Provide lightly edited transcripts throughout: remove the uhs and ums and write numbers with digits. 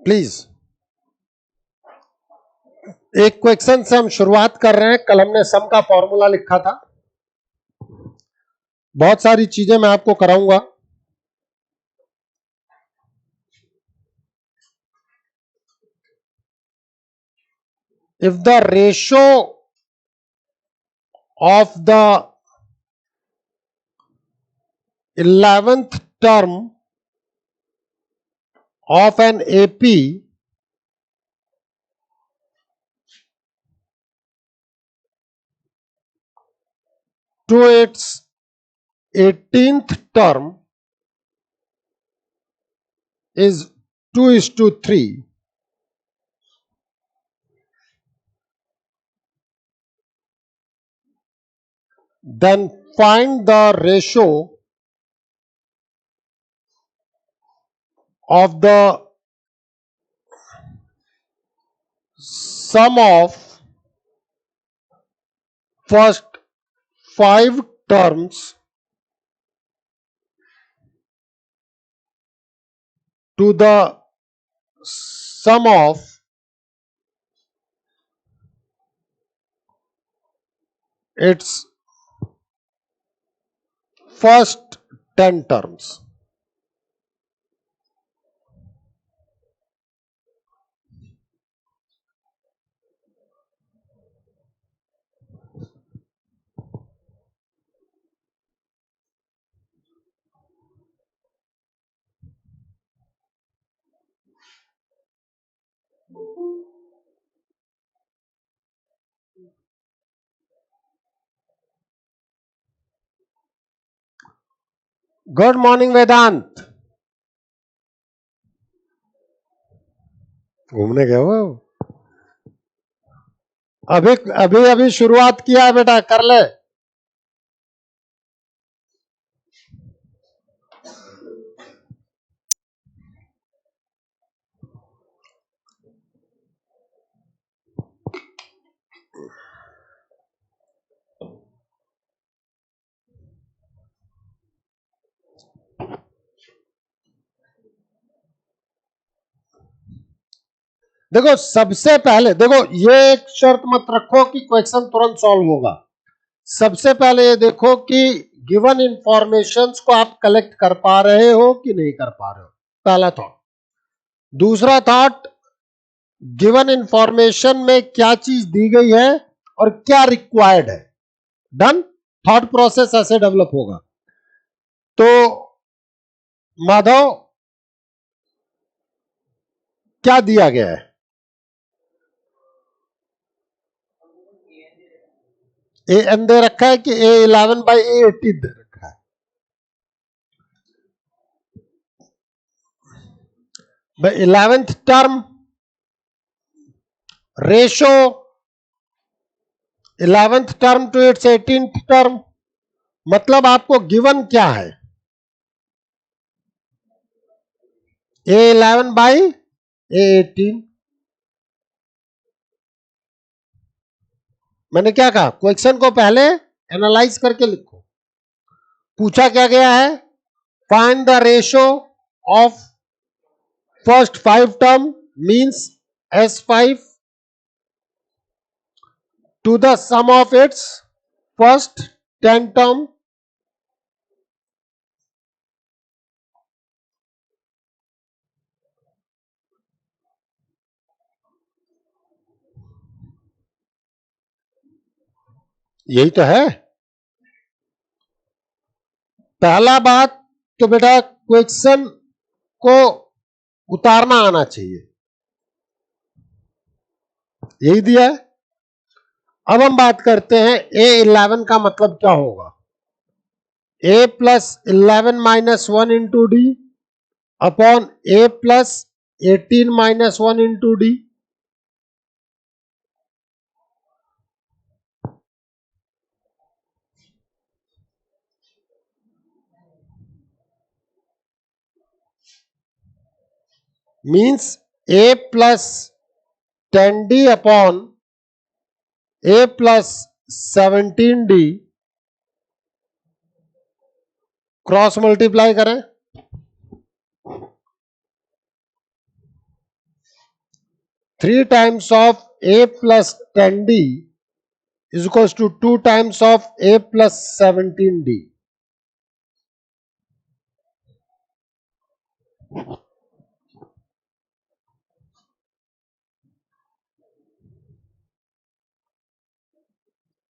Please. एक question से हम शुरुआत कर रहे हैं। कल हमने सम का फॉर्मूला लिखा था। बहुत सारी चीजें मैं आपको कराऊंगा। If the ratio of the 11th term of an AP to its 18th term is 2:3, then find the ratio of the sum of first 5 terms to the sum of its first 10 terms. Good morning Vedant. घूमने गए हो? अभी अभी अभी शुरुआत किया है बेटा, कर ले। देखो सबसे पहले, देखो ये एक शर्त मत रखो कि क्वेश्चन तुरंत सॉल्व होगा। सबसे पहले ये देखो कि गिवन इंफॉर्मेशंस को आप कलेक्ट कर पा रहे हो कि नहीं कर पा रहे हो, पहला थॉट। दूसरा थॉट, गिवन इंफॉर्मेशन में क्या चीज दी गई है और क्या रिक्वायर्ड है। डन। थॉट प्रोसेस ऐसे डेवलप होगा। तो माधव, क्या दिया गया है? ए एन दे रखा है कि A11/A18 दे रखा है? भाई 11th term ratio 11th term to its 18th term, मतलब आपको गिवन क्या है? A11/A18। मैंने क्या कहा? क्वेश्चन को पहले एनालाइज करके लिखो। पूछा क्या गया है? Find the ratio of first 5 term means S5 to the sum of its first 10 term यही तो है पहला बात। तो बेटा क्वेश्चन को उतारना आना चाहिए, यही दिया है। अब हम बात करते हैं A11 का मतलब क्या होगा। A+11 - 1 into D upon A+18 - 1 into D। Means A+10D upon A+17D cross multiply करें 3 times of a plus 10d is equals to 2 times of a plus 17d.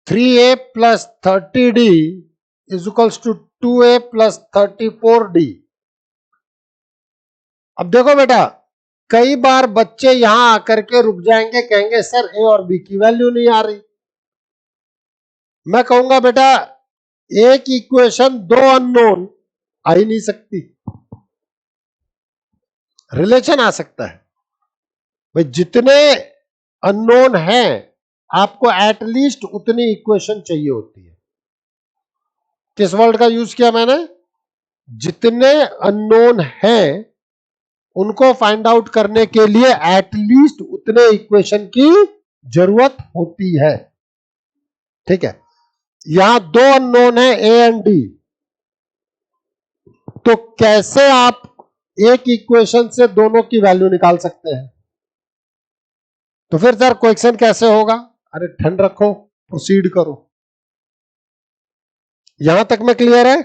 Three A plus 30d is equals to 2a plus 34d. अब देखो बेटा, कई बार बच्चे यहां आकर के रुक जाएंगे, कहेंगे सर ए और बी की वैल्यू नहीं आ रही. मैं कहूंगा बेटा एक इक्वेशन दो अननोन आ ही नहीं सकती. रिलेशन आ सकता है भाई, जितने अननोन हैं आपको एटलीस्ट उतनी इक्वेशन चाहिए होती है. किस वर्ड का यूज किया मैंने? जितने अननोन हैं उनको फाइंड आउट करने के लिए एटलीस्ट उतने इक्वेशन की जरूरत होती है. ठीक है, यहां दो अननोन है ए एंड डी, तो कैसे आप एक इक्वेशन से दोनों की वैल्यू निकाल सकते हैं? तो फिर सर क्वेश्चन कैसे होगा? अरे ठंड रखो, प्रोसीड करो. यहां तक में क्लियर है?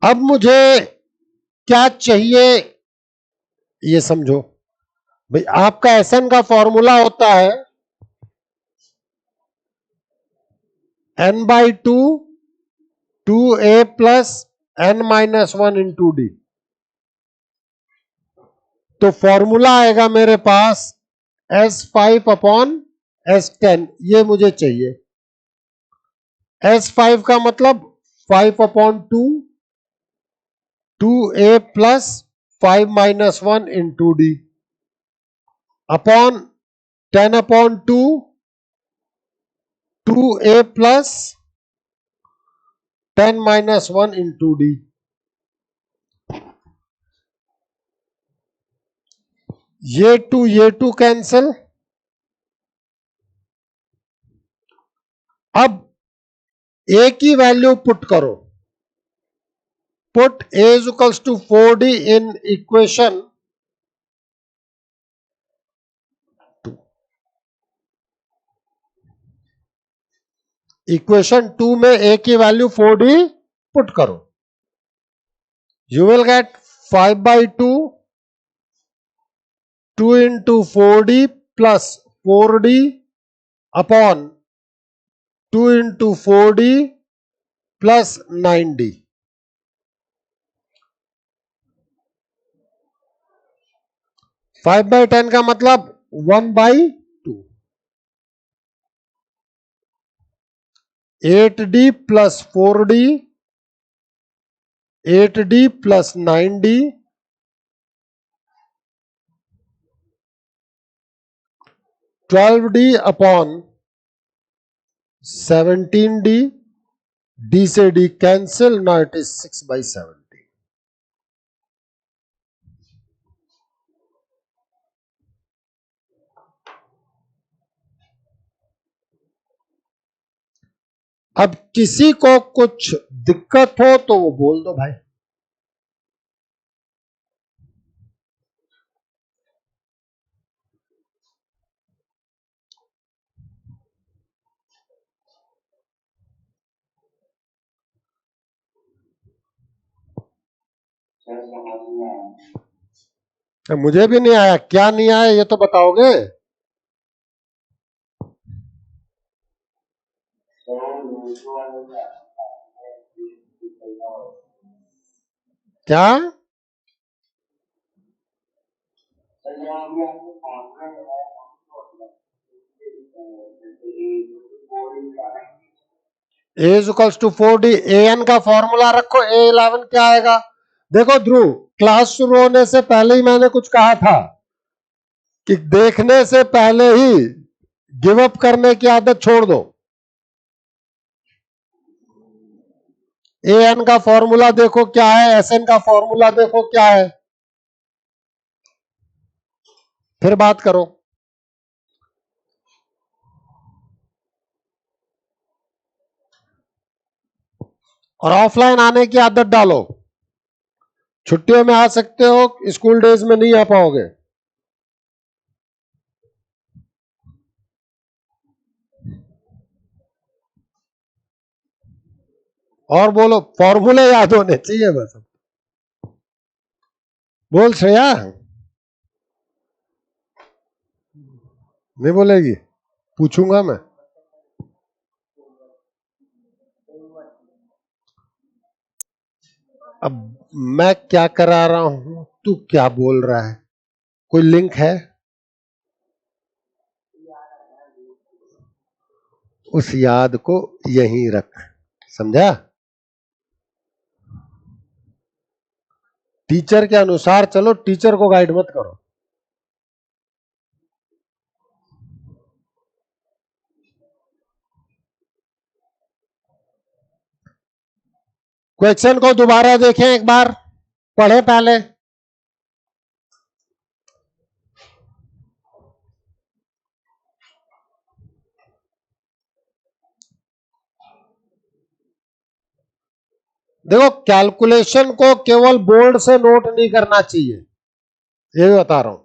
अब मुझे क्या चाहिए ये समझो भाई. आपका एसएन का फॉर्मूला होता है n/2 2a plus n-1 into D. तो फॉर्मूला आएगा मेरे पास S5 अपॉन S10. ये मुझे चाहिए. S5 का मतलब 5 upon 2 2a plus 5-1 into D upon 10 upon 2 2a plus 10-1 into D. ये टू कैंसिल. अब a की वैल्यू पुट करो. Put a is equals to 4d in equation 2. Equation 2 में a की वैल्यू 4d पुट करो. You will get 5/2 2 into 4d plus 4d upon 2 into 4d plus 9d. Five by 10 का मतलब 1/2. 8d plus 4d 8d plus 9d 12d upon 17d. d से d cancel. Now it is 6/70. अब किसी को कुछ दिक्कत हो तो वो बोल दो भाई. मुझे भी नहीं आया. क्या नहीं आया ये तो बताओगे? क्या? A is equals to 4d. an का फॉर्मूला रखो. A11 क्या आएगा? देखो ध्रुव, क्लास शुरू होने से पहले ही मैंने कुछ कहा था कि देखने से पहले ही गिव अप करने की आदत छोड़ दो। ए एन का फॉर्मूला देखो क्या है, एस एन का फॉर्मूला देखो क्या है, फिर बात करो। और ऑफलाइन आने की आदत डालो। छुट्टियों में आ सकते हो, स्कूल डेज में नहीं आ पाओगे। और बोलो, फॉर्मूले याद होने चाहिए बस। बोल श्रेया, नहीं बोलेगी? पूछूंगा मैं। अब मैं क्या करा रहा हूं, तू क्या बोल रहा है? कोई लिंक है? उस याद को यहीं रख, समझा? टीचर के अनुसार चलो, टीचर को गाइड मत करो। क्वेश्चन को दोबारा देखें एक बार, पढ़े पहले। देखो, कैलकुलेशन को केवल बोर्ड से नोट नहीं करना चाहिए, ये भी बता रहा हूं।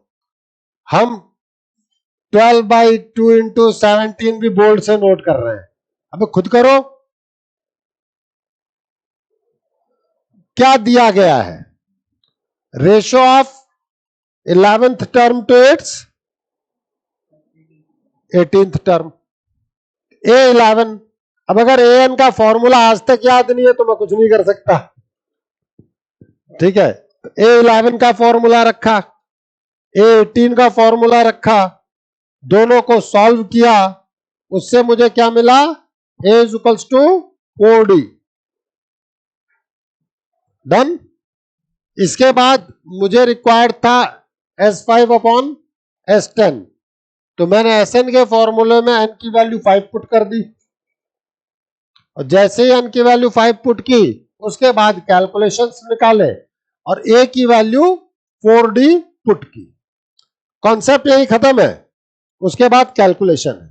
हम 12/2 × 17 भी बोर्ड से नोट कर रहे हैं। अब खुद करो, क्या दिया गया है? Ratio of 11th term to its 18th term, A11। अब अगर an का फॉर्मूला आज तक याद नहीं है तो मैं कुछ नहीं कर सकता, ठीक है? A11 का फॉर्मूला रखा, A18 का फॉर्मूला रखा, दोनों को सॉल्व किया, उससे मुझे क्या मिला? A = 4D। डन। इसके बाद मुझे रिक्वायर्ड था S5/S10, तो मैंने Sn के फॉर्मूले में n की वैल्यू 5 पुट कर दी, और जैसे ही n की वैल्यू 5 पुट की, उसके बाद कैलकुलेशंस निकाले और a की वैल्यू 4D पुट की। कॉन्सेप्ट यही खत्म है, उसके बाद कैलकुलेशन है,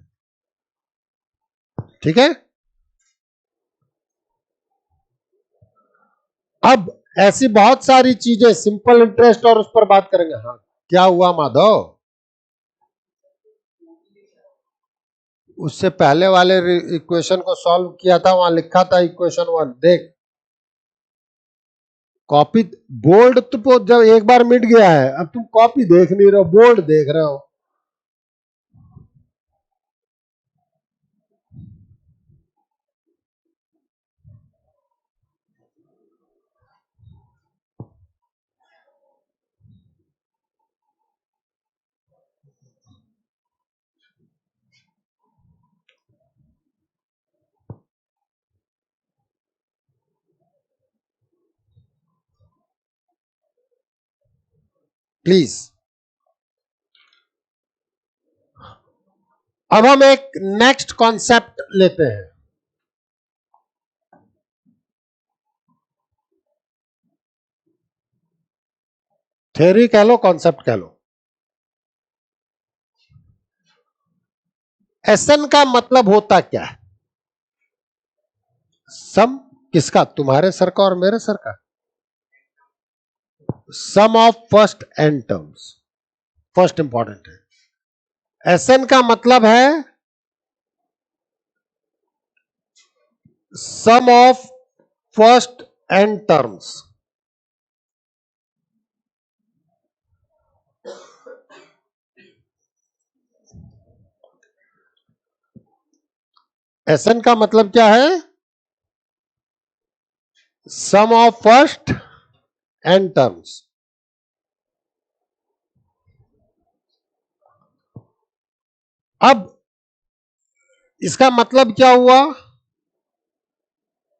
ठीक है? अब ऐसी बहुत सारी चीजें, सिंपल इंटरेस्ट और उस पर बात करेंगे। हाँ, क्या हुआ माधव? उससे पहले वाले इक्वेशन को सॉल्व किया था, वहां लिखा था इक्वेशन 1, देख। कॉपी बोर्ड तो जब एक बार मिट गया है, अब तुम कॉपी देख नहीं रहे हो, बोर्ड देख रहे हो। प्लीज, अब हम एक नेक्स्ट कॉन्सेप्ट लेते हैं। थ्योरी कह लो, कॉन्सेप्ट कह लो। एसएन का मतलब होता क्या है? सम किसका? तुम्हारे सर का और मेरे सर का? Sum of first n terms, first important है। एसएन का मतलब है sum of first n terms. S N का मतलब क्या है? Sum of first n terms. अब इसका मतलब क्या हुआ?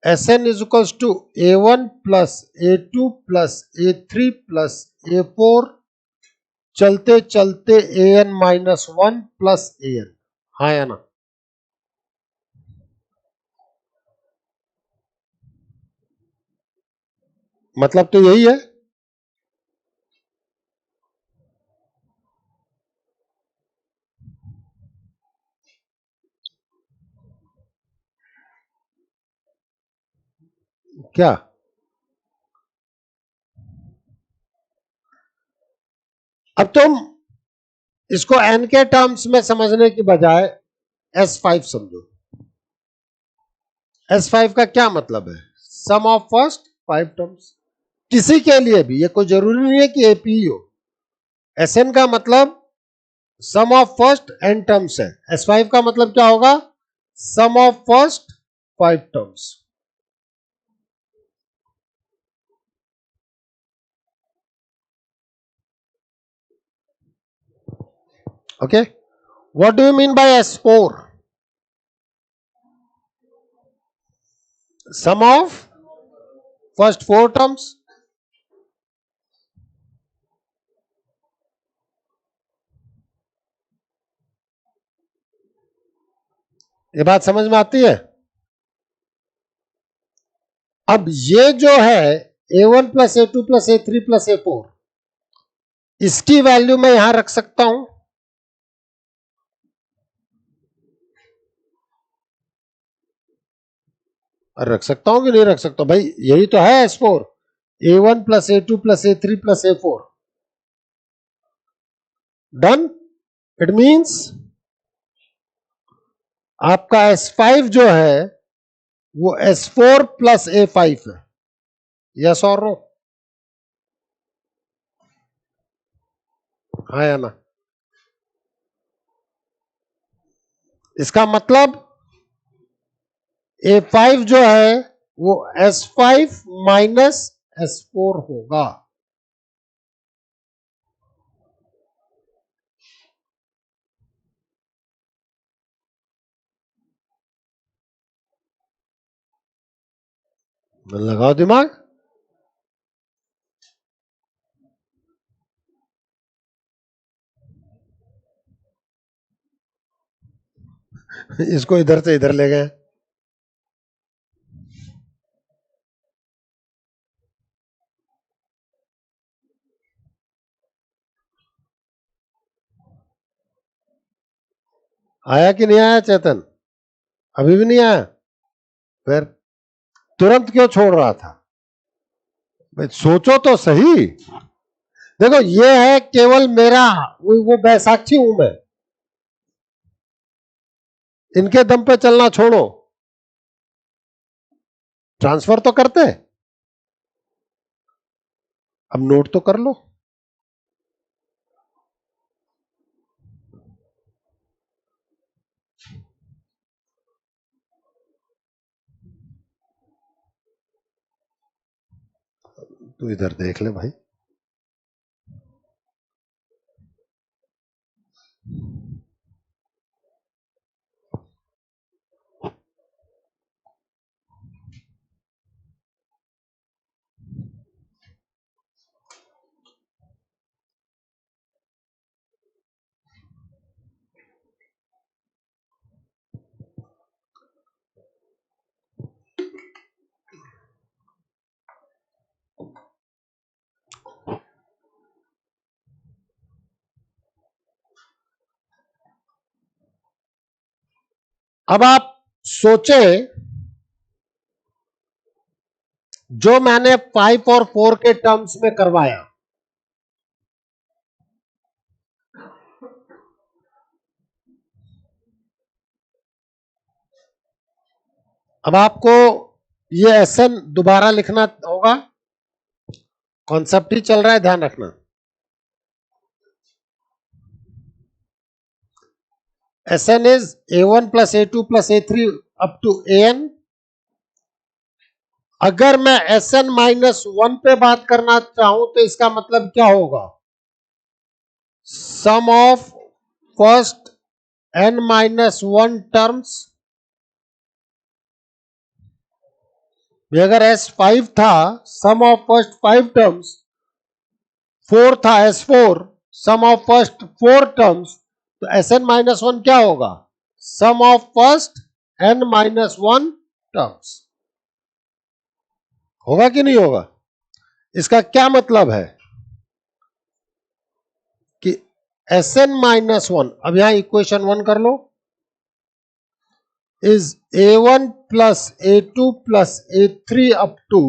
Sn is equals to A1 plus A2 plus A3 plus A4 चलते चलते An माइनस 1 प्लस An। हाँ या ना? मतलब तो यही है। क्या? अब तुम इसको n के टर्म्स में समझने की बजाय S5 समझो। S5 का क्या मतलब है? Sum of first 5 terms. किसी के लिए भी, ये कोई जरूरी नहीं है कि AP ही हो। Sn का मतलब sum of first n terms है। S5 का मतलब क्या होगा? Sum of first 5 terms. Okay, what do you mean by S4? Sum of first 4 terms. ये बात समझ में आती है? अब ये जो है A1 plus A2 plus A3 plus A4, इसकी वैल्यू मैं यहां रख सकता हूं। रख सकता हूं कि नहीं रख सकता? भाई यही तो है S4। A1 plus A2 plus A3 plus A4। Done. It means आपका S5 जो है वो S4 प्लस A5 है। यस और नो? हाँ या ना? इसका मतलब A5 जो है वो S5 माइनस S4 होगा। लगाओ दिमाग। इसको इधर से इधर ले गए। आया कि नहीं आया चेतन? अभी भी नहीं आया? फिर तुरंत क्यों छोड़ रहा था? भाई सोचो तो सही। देखो ये है केवल मेरा, वो बैसाखी हूं मैं। इनके दम पे चलना छोड़ो, ट्रांसफर तो करते हैं। अब नोट तो कर लो। तू इधर देख ले भाई। अब आप सोचे, जो मैंने 5 और 4 के टर्म्स में करवाया, अब आपको ये एसएन दोबारा लिखना होगा। कॉन्सेप्ट ही चल रहा है, ध्यान रखना। SN is A1 plus A2 plus A3 up to AN। अगर मैं SN माइनस 1 पे बात करना चाहूं तो इसका मतलब क्या होगा? Sum of first n minus 1 terms ये अगर S5 था, सम ऑफ फर्स्ट 5 टर्म्स, 4 था S4, sum of first 4 terms, तो Sn-1 क्या होगा? Sum of first n-1 terms. होगा कि नहीं होगा? इसका क्या मतलब है कि Sn-1, अब यहां इक्वेशन 1 कर लो, is A1 plus A2 plus A3 up to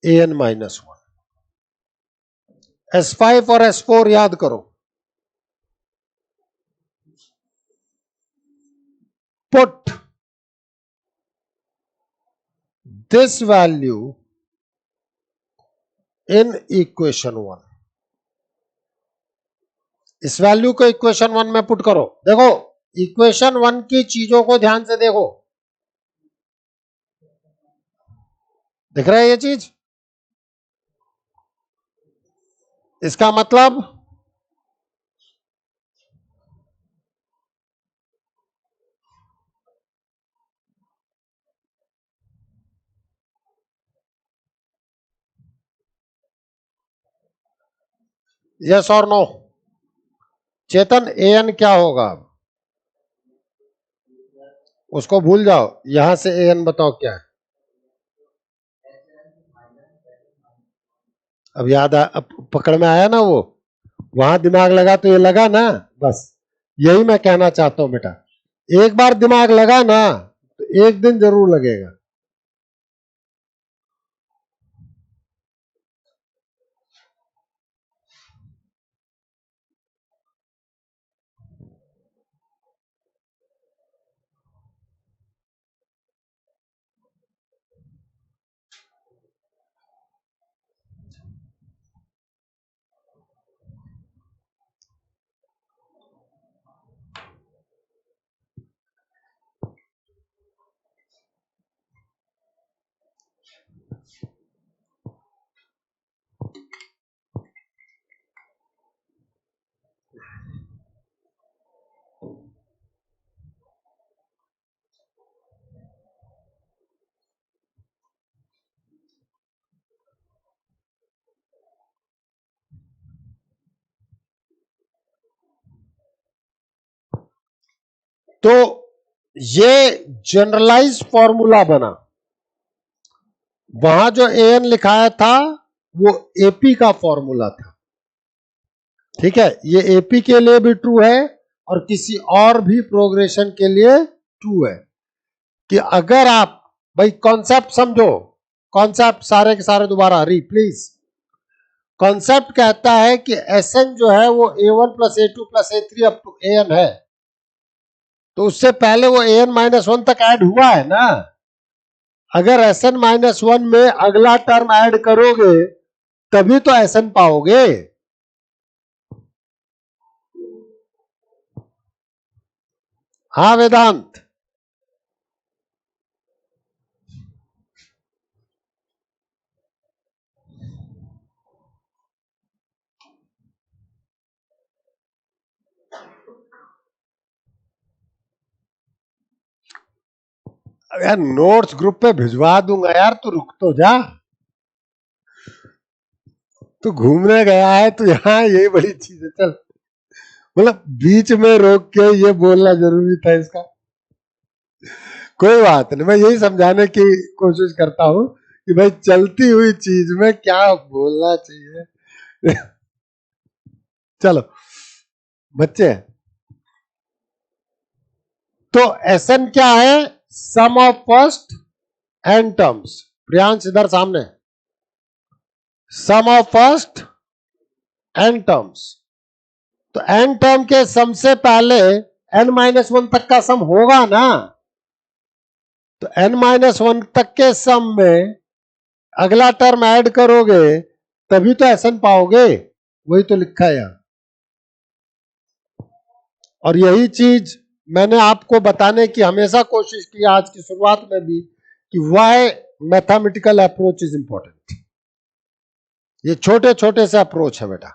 An-1। S5 और S4 याद करो, put this value in equation 1। इस वैल्यू को इक्वेशन 1 में पुट करो। देखो इक्वेशन 1 की चीजों को ध्यान से देखो, दिख रहा है ये चीज? इसका मतलब यस और नो? चेतन an क्या होगा? उसको भूल जाओ, यहां से an बताओ क्या है। अब याद अब पकड़ में आया ना, वो वहां दिमाग लगा तो ये लगा ना, बस यही मैं कहना चाहता हूं बेटा, एक बार दिमाग लगा ना तो एक दिन जरूर लगेगा। तो ये जनरलाइज फॉर्मूला बना, वहां जो an लिखाया था वो एपी का फॉर्मूला था। ठीक है, ये एपी के लिए भी ट्रू है और किसी और भी प्रोग्रेशन के लिए ट्रू है कि अगर आप, भाई कॉन्सेप्ट समझो, कॉन्सेप्ट सारे के सारे दोबारा री प्लीज। कॉन्सेप्ट कहता है कि Sn जो है वो A1 plus A2 plus A3 up to An है, तो उससे पहले वो An-1 तक ऐड हुआ है ना। अगर Sn-1 में अगला टर्म ऐड करोगे तभी तो Sn पाओगे। हाँ वेदांत, यार नोट्स ग्रुप पे भिजवा दूंगा यार, तू रुक तो जा। तू घूमने गया है तो यहाँ यही बड़ी चीज है। चल, मतलब बीच में रोक के ये बोलना जरूरी था इसका। कोई बात नहीं, मैं यही समझाने की कोशिश करता हूं कि भाई चलती हुई चीज में क्या बोलना चाहिए। चलो बच्चे, तो Sn क्या है? Sum of first n terms. Priyansh इधर सामने, sum of first n terms. तो n टर्म के सम से पहले n-1 तक का सम होगा ना, तो n-1 तक के सम में अगला टर्म ऐड करोगे तभी तो Sn पाओगे, वही तो लिखा है यहां। और यही चीज मैंने आपको बताने की हमेशा कोशिश की आज की शुरुआत में भी कि why mathematical approach is important. ये छोटे छोटे से अप्रोच है बेटा।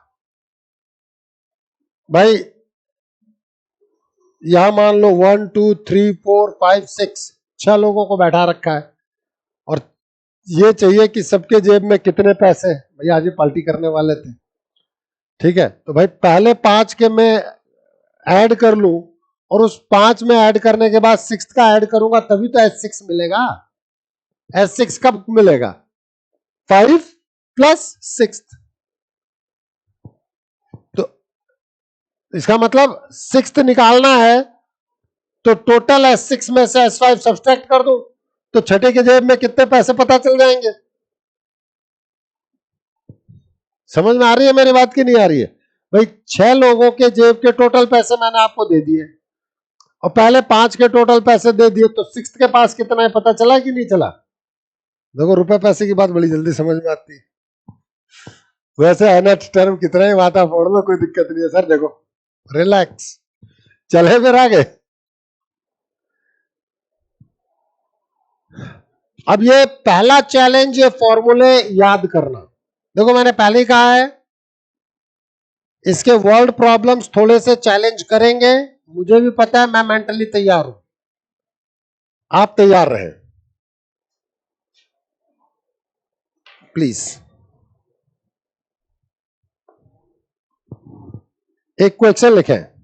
भाई यहां मान लो 1 2 3 4 5 6 6 लोगों को बैठा रखा है और ये चाहिए कि सबके जेब में कितने पैसे, भैया आज ये पार्टी करने वाले थे, ठीक है, तो भाई पहले 5 के मैं ऐड कर लूं और उस 5 में ऐड करने के बाद 6 का ऐड करूंगा तभी तो S6 मिलेगा। S6 कब मिलेगा? 5 प्लस 6, तो इसका मतलब 6 निकालना है तो टोटल S6 में से S5 सब्सट्रैक्ट कर दूं तो छठे के जेब में कितने पैसे पता चल जाएंगे। समझ में आ रही है मेरी बात की नहीं आ रही है? भाई 6 लोगों के जेब के टोटल पैसे मैंने आपको दे दिए और पहले 5 के टोटल पैसे दे दिए, तो 6 के पास कितना है पता चला कि नहीं चला? देखो रुपए पैसे की बात बड़ी जल्दी समझ में आती है। वैसे है नेट टर्म कितना ही माथा फोड़ लो, कोई दिक्कत नहीं है सर, देखो रिलैक्स, चले फिर आगे। अब ये पहला चैलेंज, ये फॉर्मूले याद करना। देखो मैंने पहले ही कहा है इसके वर्ड प्रॉब्लम्स थोड़े से चैलेंज करेंगे, मुझे भी पता है, मैं मेंटली तैयार हूं, आप तैयार रहे प्लीज। एक क्वेश्चन लिखें,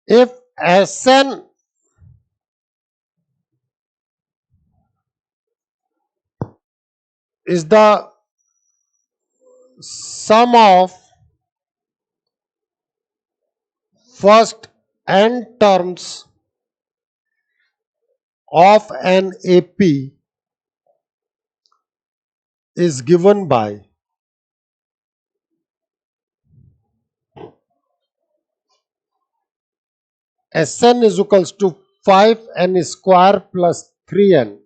if Sn is the sum of first n terms of an AP is given by Sn is equals to 5n square plus 3n,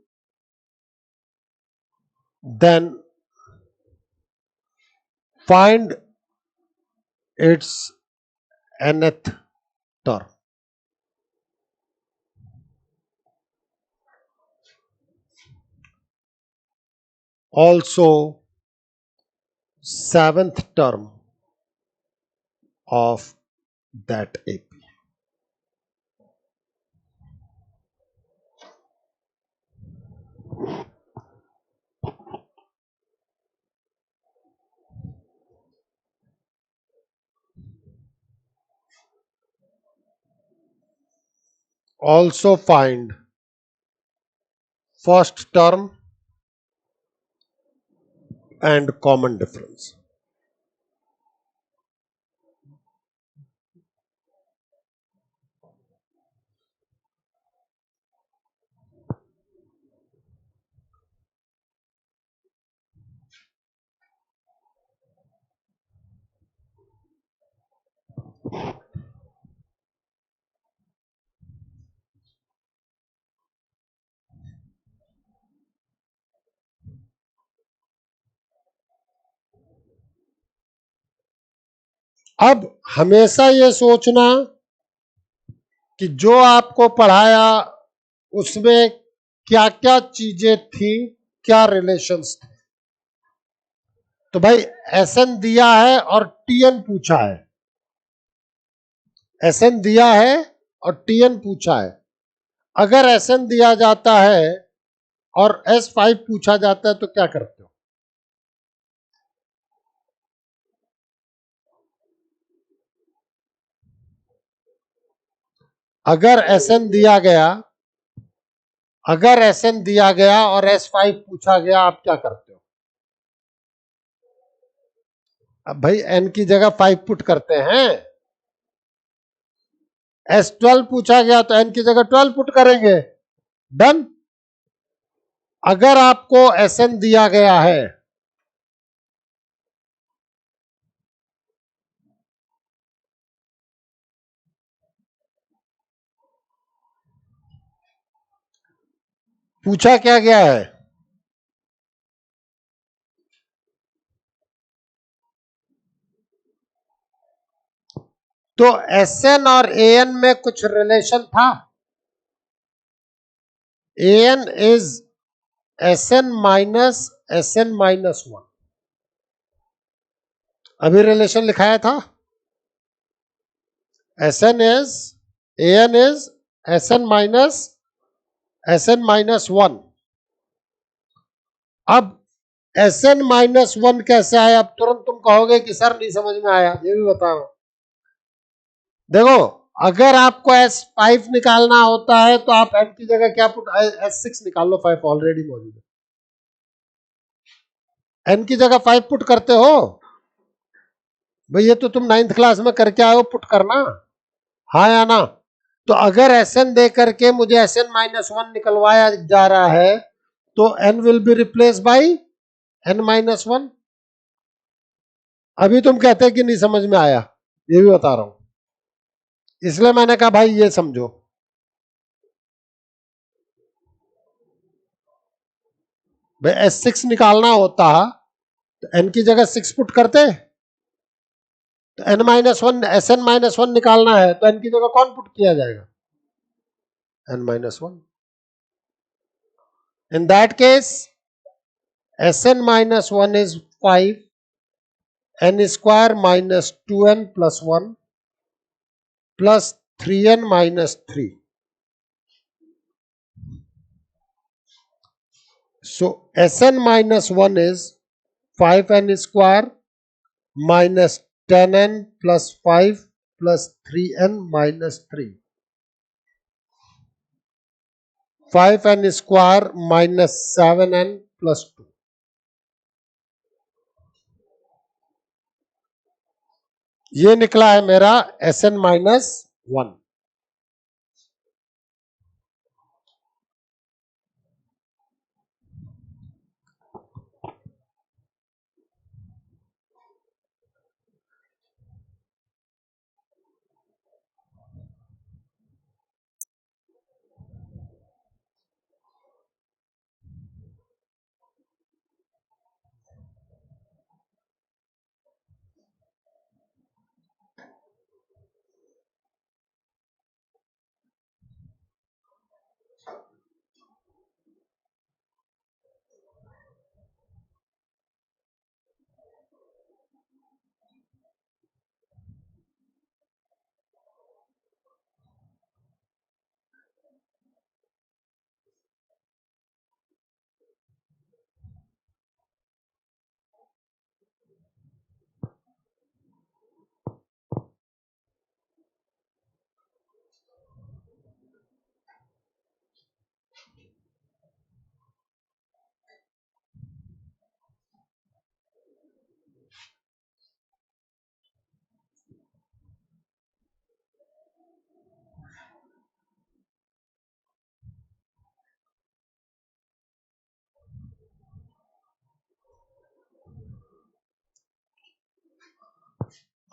then find its nth term. Also 7th term of that AP. Also find first term and common difference. अब हमेशा ये सोचना कि जो आपको पढ़ाया उसमें क्या क्या चीजें थी, क्या रिलेशंस थे। तो भाई Sn दिया है और Tn पूछा है, Sn दिया है और Tn पूछा है। अगर Sn दिया जाता है और S5 पूछा जाता है तो क्या करते हो? अगर Sn दिया गया, अगर Sn दिया गया और S5 पूछा गया, आप क्या करते हो? अब भाई n की जगह 5 पुट करते हैं, S12 पूछा गया तो n की जगह 12 पुट करेंगे, डन। अगर आपको Sn दिया गया है, पूछा क्या गया है, तो Sn और An में कुछ रिलेशन था। An is Sn minus Sn minus 1, अभी रिलेशन लिखाया था, Sn is An is Sn minus 1। अब Sn-1 कैसे आया? अब तुरंत तुम कहोगे कि सर नहीं समझ में आया, ये भी बताओ। देखो, अगर आपको S5 निकालना होता है तो आप n की जगह क्या पुट, S6 निकाल लो, 5 ऑलरेडी मौजूद है, n की जगह 5 पुट करते हो भाई, ये तो तुम 9th क्लास में करके आए हो, पुट करना, हाँ या ना? तो अगर Sn दे करके मुझे Sn-1 निकलवाया जा रहा है तो n will be replace by n-1। अभी तुम कहते हैं कि नहीं समझ में आया, ये भी बता रहा हूं, इसलिए मैंने कहा भाई ये समझो। भाई S6 निकालना होता तो n की जगह 6 पुट करते, तो n-1 Sn-1 निकालना है तो n की जगह कौन पुट किया जाएगा? n-1। In that case Sn-1 is 5, n square minus 2n plus 1 plus 3n minus 3. So Sn-1 is 5n square minus 10n plus 5 plus 3n minus 3. 5n square minus 7n plus 2. ये निकला है मेरा Sn-1।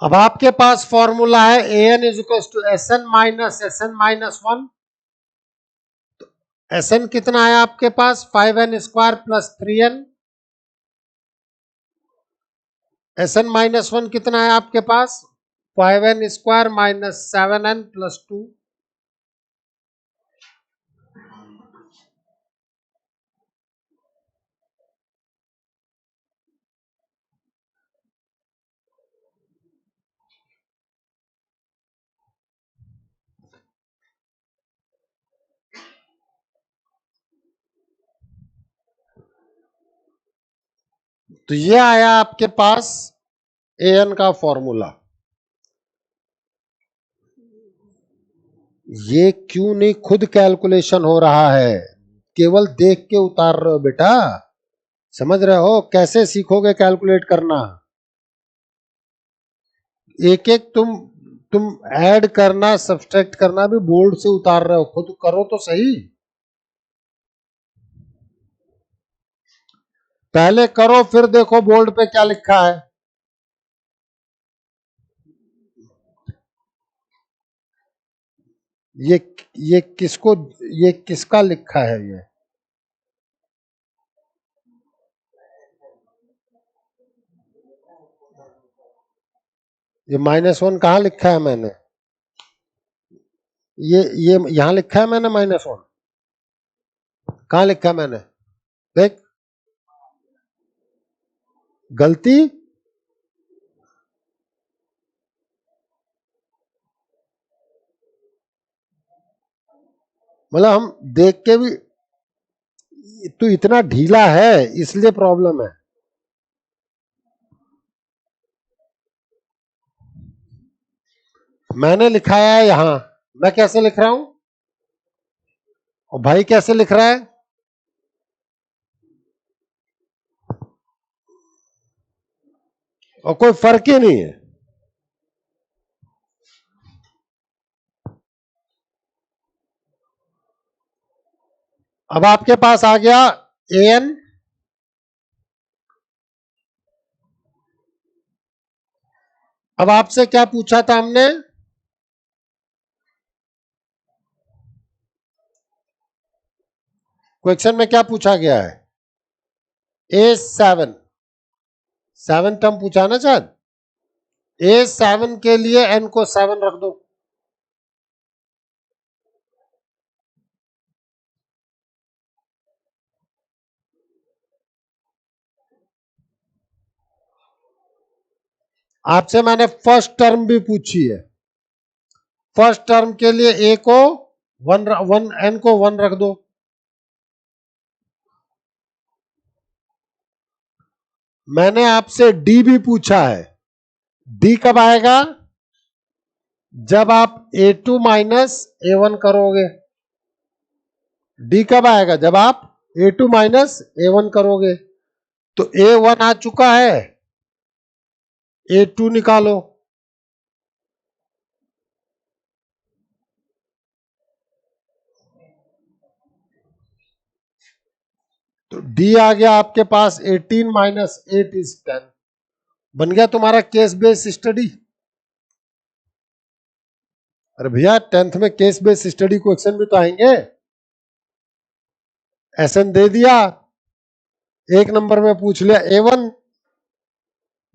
अब आपके पास formula है an is equal to Sn minus Sn-1। Sn कितना है आपके पास? 5n square plus 3n। Sn-1 कितना है आपके पास? 5n square minus 7n plus 2। तो ये आया आपके पास an का फॉर्मूला। ये क्यों नहीं खुद कैलकुलेशन हो रहा है, केवल देख के उतार रहे हो बेटा, समझ रहे हो? कैसे सीखोगे कैलकुलेट करना? एक एक तुम ऐड करना सब्सट्रैक्ट करना भी बोर्ड से उतार रहे हो, खुद करो तो सही, पहले करो फिर देखो बोर्ड पे क्या लिखा है। ये किसको, ये किसका लिखा है? ये -1 कहाँ लिखा है मैंने? ये यहां लिखा है मैंने -1, कहाँ लिखा है मैंने? देख, गलती मतलब हम देख के भी, तो इतना ढीला है इसलिए प्रॉब्लम है। मैंने लिखा है यहां, मैं कैसे लिख रहा हूं और भाई कैसे लिख रहा है? और कोई फर्क ही नहीं है। अब आपके पास आ गया an, अब आपसे क्या पूछा था हमने? क्वेश्चन में क्या पूछा गया है? A7, 7 टर्म पूछा ना शायद। A7 के लिए n को 7 रख दो। आपसे मैंने फर्स्ट टर्म भी पूछी है। फर्स्ट टर्म के लिए a को 1 n को 1 रख दो। मैंने आपसे d भी पूछा है। d कब आएगा? जब आप a2 माइनस a1 करोगे। d कब आएगा? जब आप a2 माइनस a1 करोगे। तो a1 आ चुका है, a2 निकालो। तो d आ गया आपके पास 18 माइनस 8 इज 10। बन गया तुम्हारा केस बेस्ड स्टडी। अरे भैया 10th में केस बेस्ड स्टडी क्वेश्चन भी तो आएंगे। एसएन दे दिया, एक नंबर में पूछ लिया A1,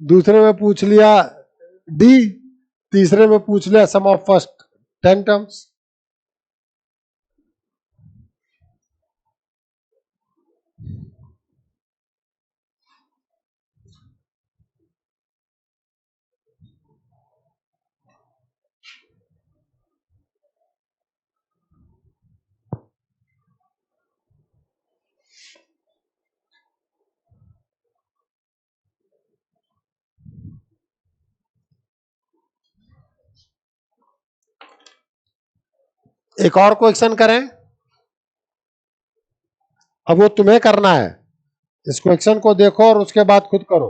दूसरे में पूछ लिया D, तीसरे में पूछ लिया सम ऑफ फर्स्ट 10 टर्म्स। एक और क्वेश्चन करें, अब वो तुम्हें करना है। इस क्वेश्चन को देखो और उसके बाद खुद करो।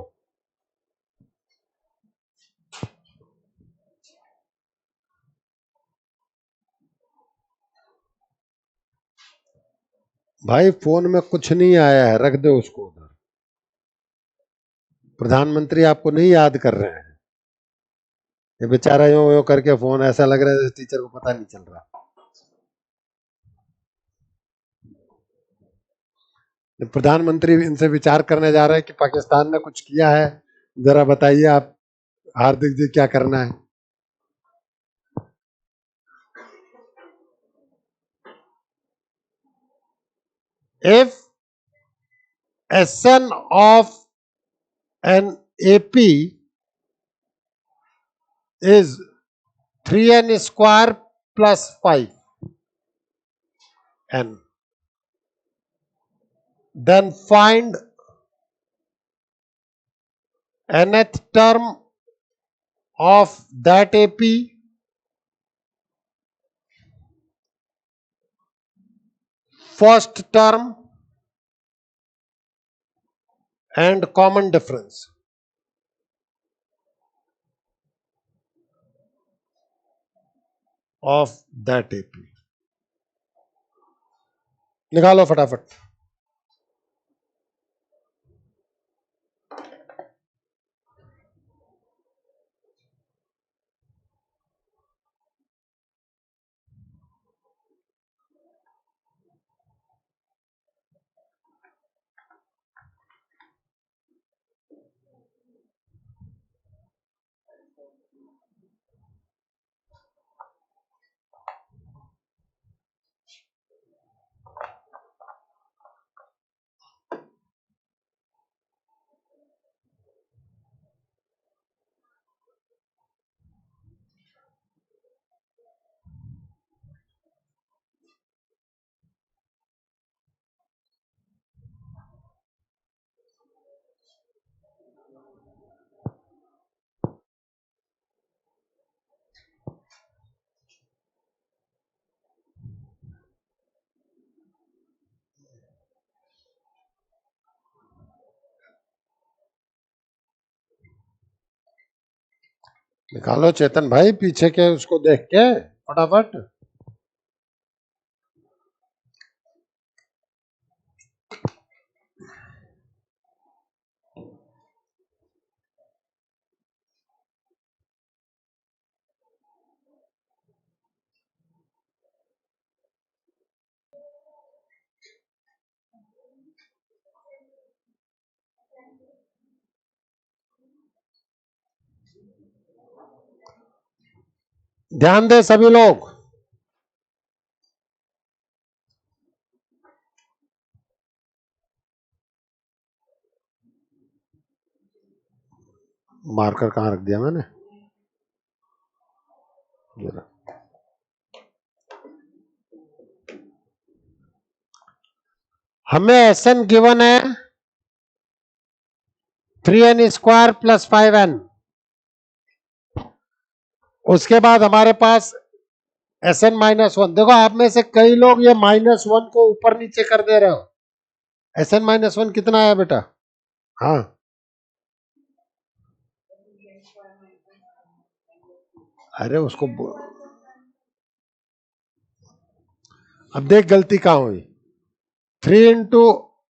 भाई फोन में कुछ नहीं आया है, रख दो उसको उधर। प्रधानमंत्री आपको नहीं याद कर रहे हैं। ये बेचारा यो यो करके फोन, ऐसा लग रहा है जैसे टीचर को पता नहीं चल रहा। प्रधानमंत्री इनसे विचार करने जा रहे हैं कि पाकिस्तान ने कुछ किया है, जरा बताइए आप हार्दिक जी क्या करना है। If Sn of an AP is 3n square plus 5n, then find nth term of that AP, first term and common difference of that AP। निकालो फटाफट। निकालो चेतन भाई पीछे के उसको देख के फटाफट। ध्यान दे सभी लोग। मार्कर कहाँ रख दिया मैंने? हमें एसएन गिवन है 3n स्क्वायर प्लस 5n। उसके बाद हमारे पास एसएन माइनस 1। देखो आप में से कई लोग ये -1 को ऊपर नीचे कर दे रहे हो। एसएन -1 कितना है बेटा? हाँ अरे उसको अब देख गलती कहाँ हुई। 3 into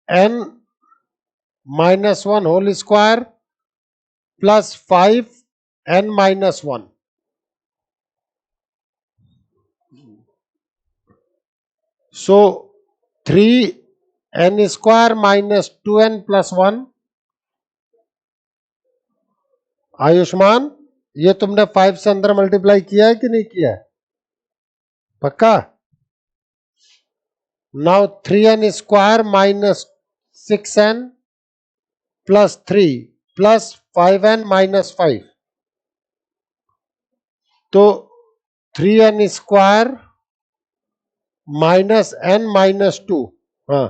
n -1 whole square plus 5n -1। So 3n square minus 2n plus 1। Ayushman ये तुमने 5 से अंदर मल्टीप्लाई किया है कि नहीं किया है? पक्का? Now 3n square minus 6n plus 3 plus 5n minus 5। तो 3n square minus n minus 2। हाँ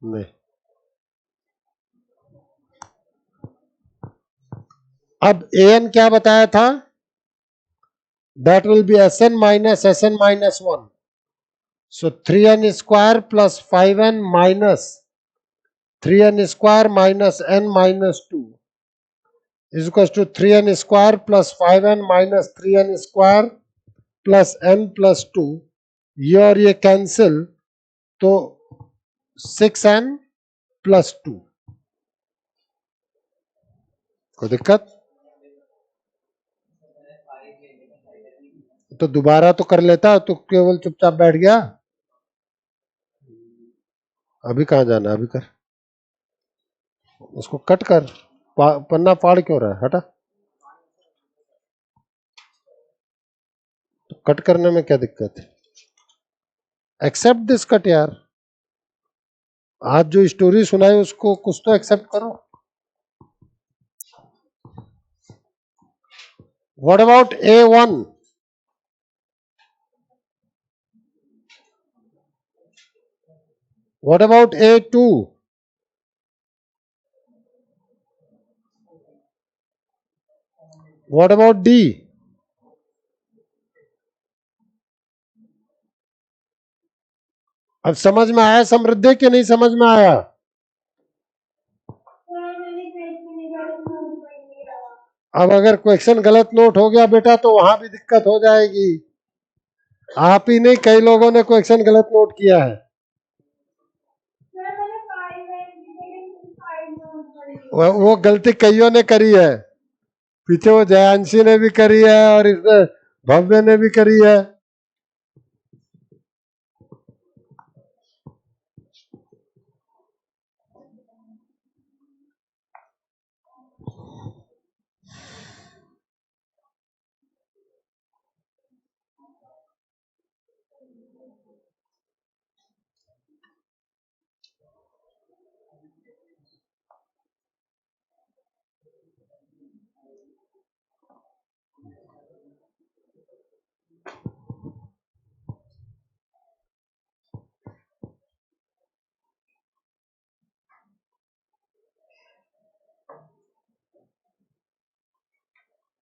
नहीं, अब an क्या बताया था? That will be Sn minus Sn minus 1. So 3n square plus 5n minus 3n square minus n minus 2 is equals to 3n square plus 5n minus 3n square plus n plus 2। ये और ये cancel तो 6n plus 2। कोई दिक्कत? तो दोबारा तो कर लेता, तो केवल चुपचाप बैठ गया। अभी कहाँ जाना? अभी कर, उसको कट कर। पन्ना फाड़ क्यों रहा है? हटा। तो कट करने में क्या दिक्कत है? एक्सेप्ट दिस कट यार। आज जो स्टोरी सुनाई उसको कुछ तो एक्सेप्ट करो। What about A1? What about A2? What about D? अब समझ में आया समृद्धि कि नहीं समझ में आया? अब अगर क्वेश्चन गलत नोट हो गया बेटा तो वहां भी दिक्कत हो जाएगी। आप ही नहीं, कई लोगों ने क्वेश्चन गलत नोट किया है। वो गलती कईयों ने करी है। पीछे वो जयांशी ने भी करी है और इसने भव्य ने भी करी है।